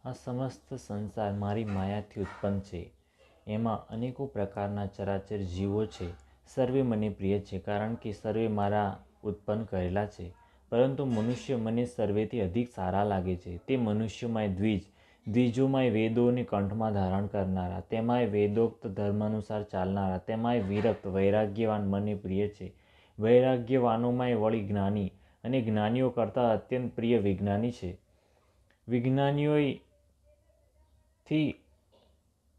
આ સમસ્ત સંસાર મારી માયાથી ઉત્પન્ન છે. એમાં અનેકો પ્રકારના ચરાચર જીવો છે. સર્વે મને પ્રિય છે, કારણ કે સર્વે મારા ઉત્પન્ન કરેલા છે. પરંતુ મનુષ્ય મને સર્વેથી અધિક સારા લાગે છે. તે મનુષ્યોમાંય દ્વિજોમાંય વેદોને કંઠમાં ધારણ કરનારા, તેમાંય વેદોક્ત ધર્માનુસાર ચાલનારા, તેમાંય વિરક્ત વૈરાગ્યવાન મને પ્રિય છે. વૈરાગ્યવાનોમાંય વળી જ્ઞાની, અને જ્ઞાનીઓ કરતાં અત્યંત પ્રિય વિજ્ઞાની છે. વિજ્ઞાનીઓથી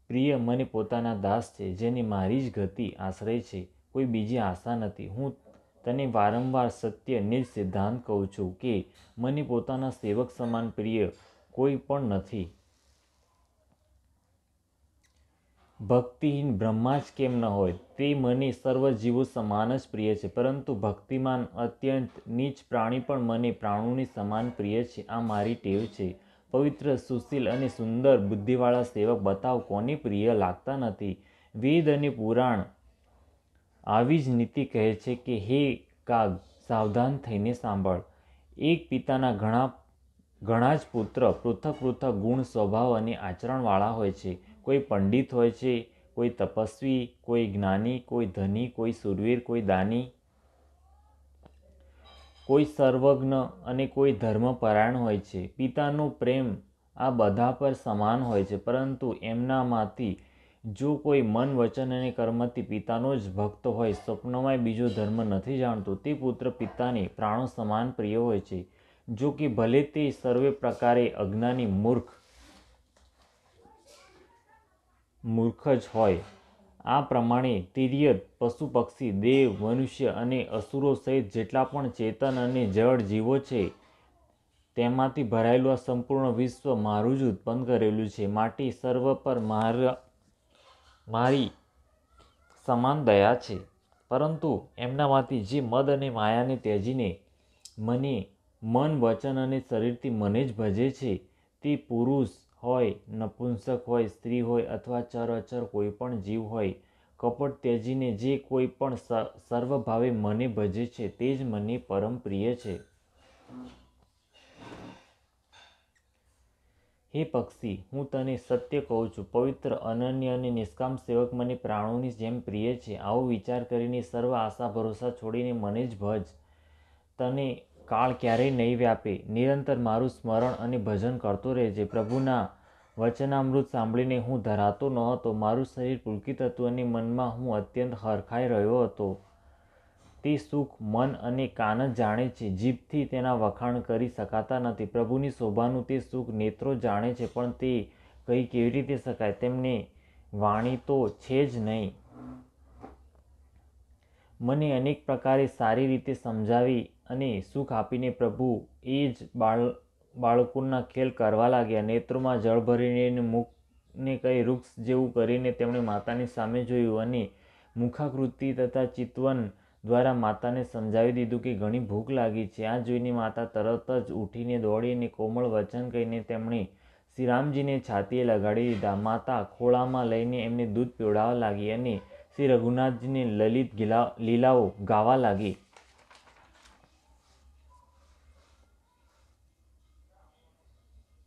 પ્રિય મને પોતાના દાસ છે, જેને મારી જ ગતિ આશ્રય છે, કોઈ બીજી આશા નથી. હું તને વારંવાર સત્ય નિજ સિદ્ધાંત કહું છું કે મને પોતાના સેવક સમાન પ્રિય કોઈ પણ નથી. ભક્તિહીન બ્રહ્મા જ કેમ ન હોય, તે મને સર્વ જીવો સમાન જ પ્રિય છે. પરંતુ ભક્તિમાન અત્યંત નીચ પ્રાણી પણ મને પ્રાણોની સમાન પ્રિય છે. આ મારી ટેવ છે. પવિત્ર, સુશીલ અને સુંદર બુદ્ધિવાળા સેવક બતાવ કોને પ્રિય લાગતા નથી? વેદ અને પુરાણ આવી જ નીતિ કહે છે કે હે કાગ, સાવધાન થઈને સાંભળ. એક પિતાના ઘણા જ પુત્ર પૃથક પૃથક ગુણ, સ્વભાવ અને આચરણવાળા હોય છે. કોઈ પંડિત હોય છે, કોઈ તપસ્વી, કોઈ જ્ઞાની, કોઈ ધની, કોઈ શૂરવીર, કોઈ દાની, કોઈ સર્વજ્ઞ અને કોઈ ધર્મપરાયણ હોય છે. પિતાનો પ્રેમ આ બધા પર સમાન હોય છે. પરંતુ એમનામાંથી જો કોઈ મન, વચન અને કર્મથી પિતાનો જ ભક્ત હોય, સ્વપ્નમાંય બીજો ધર્મ નથી જાણતો, તે પુત્ર પિતાને પ્રાણો સમાન પ્રિય હોય છે. જો કે ભલે તે સર્વે પ્રકારે અજ્ઞાની મૂર્ખ જ હોય. આ પ્રમાણે તિર્યક, પશુ પક્ષી, દેવ, મનુષ્ય અને અસુરો સહિત જેટલા પણ ચેતન અને જડ જીવો છે, તેમાંથી ભરાયેલું આ સંપૂર્ણ વિશ્વ મારું જ ઉત્પન્ન કરેલું છે. માટે સર્વ પર મારી સમાન દયા છે. પરંતુ એમનામાંથી જે મદ અને માયાને ત્યજીને મને મન, વચન અને શરીરથી મને જ ભજે છે, તે પુરુષ હોય, નપુંસક હોય, સ્ત્રી હોય અથવા ચર કોઈ પણ જીવ હોય, કપટ ત્યજીને જે કોઈ પણ સર્વભાવે મને ભજે છે, તે જ મને પરમ પ્રિય છે. હે પક્ષી, હું તને સત્ય કહું છું. પવિત્ર, અનન્ય અને નિષ્કામ સેવક મને પ્રાણોની જેમ પ્રિય છે. આવો વિચાર કરીને સર્વ આશા ભરોસા છોડીને મને જ ભજ. તને કાળ ક્યારેય નહીં વ્યાપે. નિરંતર મારું સ્મરણ અને ભજન કરતો રહેજે. પ્રભુના વચનામૃત સાંભળીને હું ધરાતો નહોતો. મારું શરીર પુલકિત હતું અને મનમાં હું અત્યંત હરખાઈ રહ્યો હતો. તે સુખ મન અને કાન જ જાણે છે. જીભથી તેના વખાણ કરી શકાતા નથી. પ્રભુની શોભાનું તે સુખ નેત્રો જાણે છે, પણ તે કહી કેવી રીતે શકાય? તેમને વાણી તો છે જ નહીં. મને અનેક પ્રકારે સારી રીતે સમજાવી અને સુખ આપીને પ્રભુ એ જ બાળકોના ખેલ કરવા લાગ્યા. નેત્રોમાં જળ ભરીને મુખને કંઈ વૃક્ષ જેવું કરીને તેમણે માતાની સામે જોયું અને મુખાકૃતિ તથા ચિતવન દ્વારા માતાને સમજાવી દીધું કે ઘણી ભૂખ લાગી છે. આ જોઈને માતા તરત જ ઉઠીને દોડી અને કોમળ વચન કહીને તેમણે શ્રીરામજીને છાતીએ લગાડી દીધા. માતા ખોળામાં લઈને એમને દૂધ પીવડાવવા લાગી અને શ્રી રઘુનાથજીને લલિત લીલાઓ ગાવા લાગી.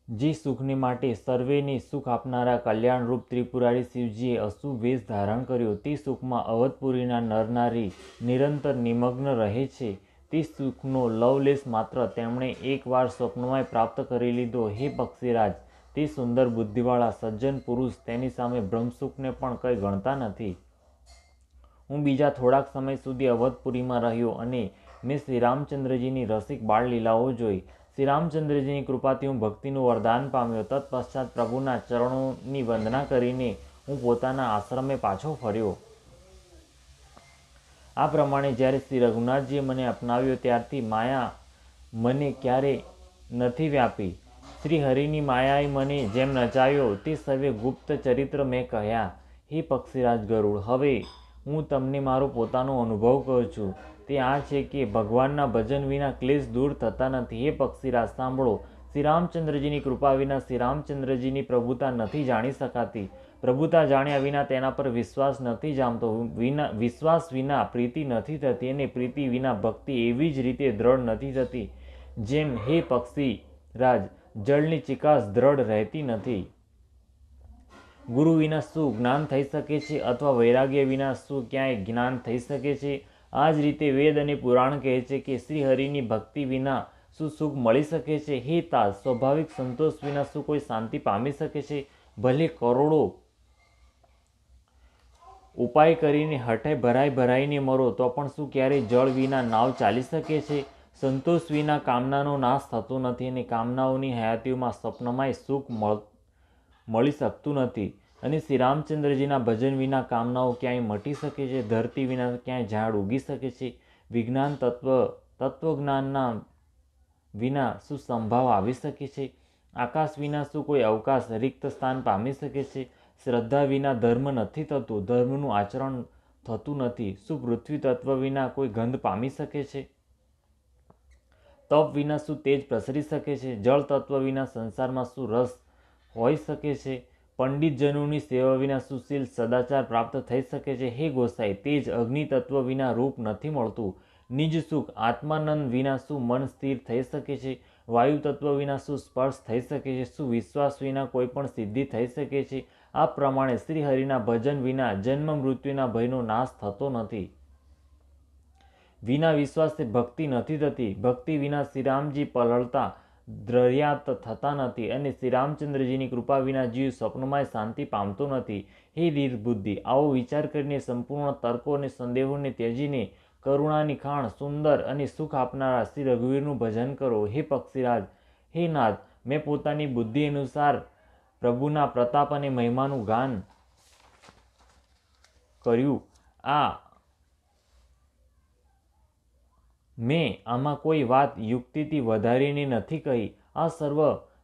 જે સુખને માટે સર્વેને સુખ આપનારા કલ્યાણરૂપ ત્રિપુરારી શિવજીએ અશુભ વેશ ધારણ કર્યો, તે સુખમાં અવધપુરીના નરનારી નિરંતર નિમગ્ન રહે છે. તે સુખનો લવલેશ માત્ર તેમણે એકવાર સ્વપ્નમાં પ્રાપ્ત કરી લીધો. હે પક્ષીરાજ, તે સુંદર બુદ્ધિવાળા સજ્જન પુરુષ તેની સામે બ્રહ્મસુખને પણ કંઈ ગણતા નથી. હું બીજા થોડાક સમય સુધી અવધપુરીમાં રહ્યો અને મેં શ્રીરામચંદ્રજીની રસિક બાળલીલાઓ જોઈ. શ્રીરામચંદ્રજીની કૃપાથી હું ભક્તિનું વરદાન પામ્યો. તત્પશ્ચાત પ્રભુના ચરણોની વંદના કરીને હું પોતાના આશ્રમે પાછો ફર્યો. આ પ્રમાણે જ્યારે શ્રી રઘુનાથજીએ મને અપનાવ્યો, ત્યારથી માયા મને ક્યારે નથી વ્યાપી. શ્રી હરિની માયાએ મને જેમ નચાવ્યો, તે સર્વે ગુપ્ત ચરિત્ર મેં કહ્યા. હે પક્ષીરાજ ગરુડ, હવે હું તમને મારો પોતાનો અનુભવ કહું છું. તે આ છે કે ભગવાનના ભજન વિના ક્લેશ દૂર થતા નથી. હે પક્ષીરાજ સાંભળો. શ્રીરામચંદ્રજીની કૃપા વિના શ્રીરામચંદ્રજીની પ્રભુતા નથી જાણી શકાતી. પ્રભુતા જાણ્યા વિના તેના પર વિશ્વાસ નથી જામતો. વિશ્વાસ વિના પ્રીતિ નથી થતી અને પ્રીતિ વિના ભક્તિ એવી જ રીતે દ્રઢ નથી થતી જેમ હે પક્ષીરાજ જળની ચિકાસ દ્રઢ રહેતી નથી. ગુરુ વિના શું જ્ઞાન થઈ શકે છે અથવા વૈરાગ્ય વિના શું ક્યાંય જ્ઞાન થઈ શકે છે? આ જ રીતે વેદ અને પુરાણ કહે છે કે શ્રી હરિની ભક્તિ વિના શું સુખ મળી શકે છે? હે તાજ, સ્વાભાવિક સંતોષ વિના શું કોઈ શાંતિ પામી શકે છે? ભલે કરોડો ઉપાય કરીને હઠે ભરાઈને મરો તો પણ શું ક્યારેય જળ વિના નાવ ચાલી શકે છે? સંતોષ વિના કામનાનો નાશ થતો નથી અને કામનાઓની હયાતીઓમાં સ્વપ્નમાંય સુખ મળી શકતું નથી. અને શ્રી રામચંદ્રજીના ભજન વિના કામનાઓ ક્યાંય મટી શકે છે? ધરતી વિના ક્યાંય ઝાડ ઉગી શકે છે? વિજ્ઞાન તત્વજ્ઞાનના વિના શું સંભાવ આવી શકે છે? આકાશ વિના શું કોઈ અવકાશ રિક્ત સ્થાન પામી શકે છે? શ્રદ્ધા વિના ધર્મ નથી થતું, ધર્મનું આચરણ થતું નથી. શું પૃથ્વી તત્વ વિના કોઈ ગંધ પામી શકે છે? તપ વિના શું તેજ પ્રસરી શકે છે? જળ તત્વ વિના સંસારમાં શું રસ હોઈ શકે છે? પંડિતજનોની સેવા વિના શું શીલ સદાચાર પ્રાપ્ત થઈ શકે છે? હે ગોસાઈ, તેજ અગ્નિ તત્વ વિના રૂપ નથી મળતું. નિજ સુખ આત્માનંદ વિના શું મન સ્થિર થઈ શકે છે? વાયુ તત્વ વિના શું સ્પર્શ થઈ શકે છે? શું વિશ્વાસ વિના કોઈ પણ સિદ્ધિ થઈ શકે છે? આ પ્રમાણે શ્રી હરિના ભજન વિના જન્મ મૃત્યુના ભયનો નાશ થતો નથી. વિના વિશ્વાસે ભક્તિ નથી થતી. ભક્તિ વિના શ્રીરામજી પલળતા દ્રઢ્યાત થતા નથી અને શ્રીરામચંદ્રજીની કૃપા વિના જીવ સ્વપ્નમાં શાંતિ પામતો નથી. હે નિર્બુદ્ધિ, આવો વિચાર કરીને સંપૂર્ણ તર્કો અને સંદેહોને ત્યજીને કરુણાની ખાણ સુંદર અને સુખ આપનારા શ્રી રઘુવીરનું ભજન કરો. હે પક્ષીરાજ, હે નાથ, મેં પોતાની બુદ્ધિ અનુસાર પ્રભુના પ્રતાપ અને મહિમાનું ગાન કર્યું. મેં આમાં કોઈ વાત યુક્તિથી વધારીને નથી કહી. આ સર્વ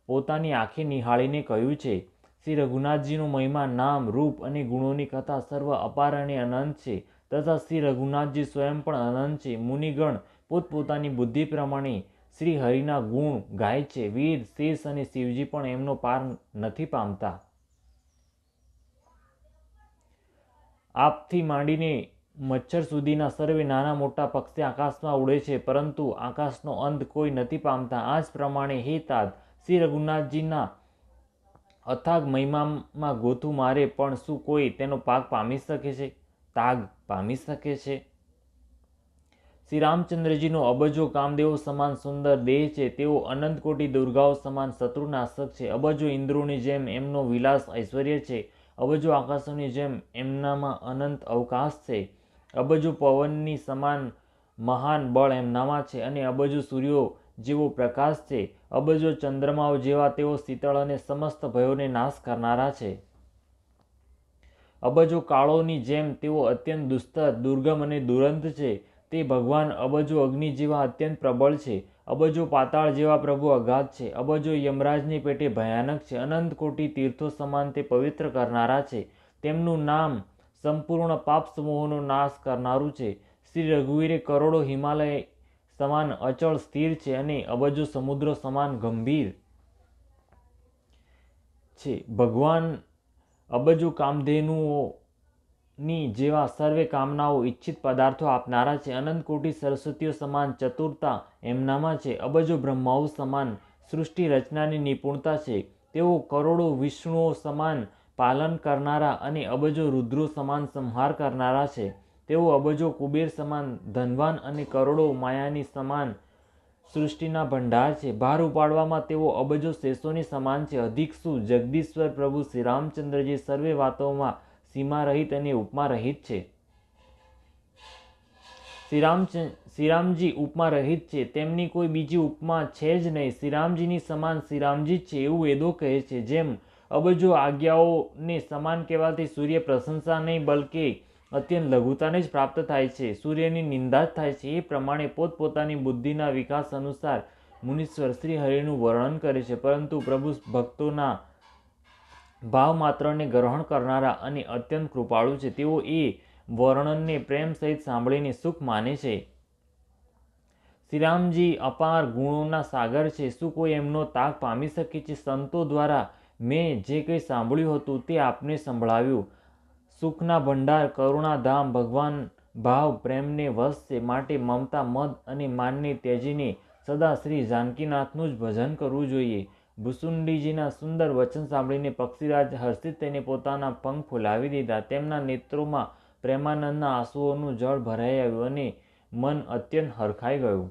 પોતાની આંખે નિહાળીને કહ્યું છે. શ્રી રઘુનાથજીનો મહિમા, નામ, રૂપ અને ગુણોની કથા સર્વ અપાર અને અનંત છે તથા શ્રી રઘુનાથજી સ્વયં પણ અનંત છે. મુનિગણ પોતપોતાની બુદ્ધિ પ્રમાણે શ્રી હરિના ગુણ ગાય છે. વેદ, શેષ અને શિવજી પણ એમનો પાર નથી પામતા. આપથી માંડીને મચ્છર સુધીના સર્વે નાના મોટા પક્ષી આકાશમાં ઉડે છે, પરંતુ આકાશનો અંત કોઈ નથી પામતા. આ જ પ્રમાણે હે તાત, શ્રી રઘુનાથજીના અથાગ મહિમામાં ગોથું મારે પણ શું કોઈ તેનો તાગ પામી શકે છે? શ્રી રામચંદ્રજીનો અબજો કામદેવો સમાન સુંદર દેહ છે. તેઓ અનંત કોટી દુર્ગાઓ સમાન શત્રુનાશક છે. અબજો ઇન્દ્રોની જેમ એમનો વિલાસ ઐશ્વર્ય છે. અબજો આકાશોની જેમ એમનામાં અનંત અવકાશ છે. અબજો પવનની સમાન મહાન બળ એમનામાં છે અને અબજો સૂર્યો જેવો પ્રકાશ છે. અબજો ચંદ્રમાઓ જેવા તેઓ શીતળ અને સમસ્ત ભયોને નાશ કરનારા છે. અબજો કાળોની જેમ તેઓ અત્યંત દુસ્તર, દુર્ગમ અને દુરંત છે. તે ભગવાન અબજો અગ્નિ જેવા અત્યંત પ્રબળ છે. અબજો પાતાળ જેવા પ્રભુ અગાધ છે. અબજો યમરાજની પેટે ભયાનક છે. અનંત કોટી તીર્થો સમાન તે પવિત્ર કરનારા છે. તેમનું નામ સંપૂર્ણ પાપ સમૂહોનો નાશ કરનારું છે. શ્રી રઘુવીરે કરોડો હિમાલય સમાન અચળ સ્થિર છે અને અબજો સમુદ્ર સમાન ગંભીર છે. ભગવાન અબજો કામધેનુઓની જેવા સર્વે કામનાઓ ઈચ્છિત પદાર્થો આપનારા છે. અનંત કોટી સરસ્વતીઓ સમાન ચતુરતા એમનામાં છે. અબજો બ્રહ્માઓ સમાન સૃષ્ટિ રચનાની નિપુણતા છે. તેઓ કરોડો વિષ્ણુઓ સમાન પાલન કરનારા અને અબજો રુદ્રો સમાન સંહાર કરનારા છે. તેઓ અબજો કુબેર સમાન ધનવાન અને કરોડો માયાની સમાન સૃષ્ટિના ભંડાર છે. ભાર ઉપાડવામાં તેઓ અબજો શેષોની સમાન છે. અધિક શું, જગદીશ્વર પ્રભુ શ્રી રામચંદ્રજી સર્વે વાતોમાં સીમા રહિત અને ઉપમા રહિત છે. શ્રીરામજી ઉપમા રહિત છે. તેમની કોઈ બીજી ઉપમા છે જ નહીં. શ્રીરામજીની સમાન શ્રીરામજી જ છે એવું વેદો કહે છે. જેમ અબજો આજ્ઞાઓને સમાન કહેવાથી સૂર્ય પ્રશંસા નહીં બલકે અત્યંત લઘુતાને જ પ્રાપ્ત થાય છે, સૂર્યની નિંદા જ થાય છે. એ પ્રમાણે પોતપોતાની બુદ્ધિના વિકાસ અનુસાર મુનીશ્વર શ્રી હરિનું વર્ણન કરે છે. પરંતુ પ્રભુ ભક્તોના ભાવ માત્રને ગ્રહણ કરનારા અને અત્યંત કૃપાળુ છે. તેઓ એ વર્ણનને પ્રેમ સહિત સાંભળીને સુખ માને છે. શ્રીરામજી અપાર ગુણોના સાગર છે. શું કોઈ એમનો તાગ પામી શકે છે? સંતો દ્વારા મેં જે કંઈ સાંભળ્યું હતું તે આપને સંભળાવ્યું. સુખના ભંડાર, કરુણાધામ ભગવાન ભાવ પ્રેમને વશ છે. માટે મમતા, મદ અને માનને ત્યજીને સદા શ્રી જાનકીનાથનું જ ભજન કરવું જોઈએ. ભુસુંડીજીના સુંદર વચન સાંભળીને પક્ષીરાજ હર્ષિત થઈને પોતાના પંખ ફૂલાવી દીધા. તેમના નેત્રોમાં પ્રેમાનંદના આંસુઓનું જળ ભરાઈ આવ્યું અને મન અત્યંત હરખાઈ ગયું.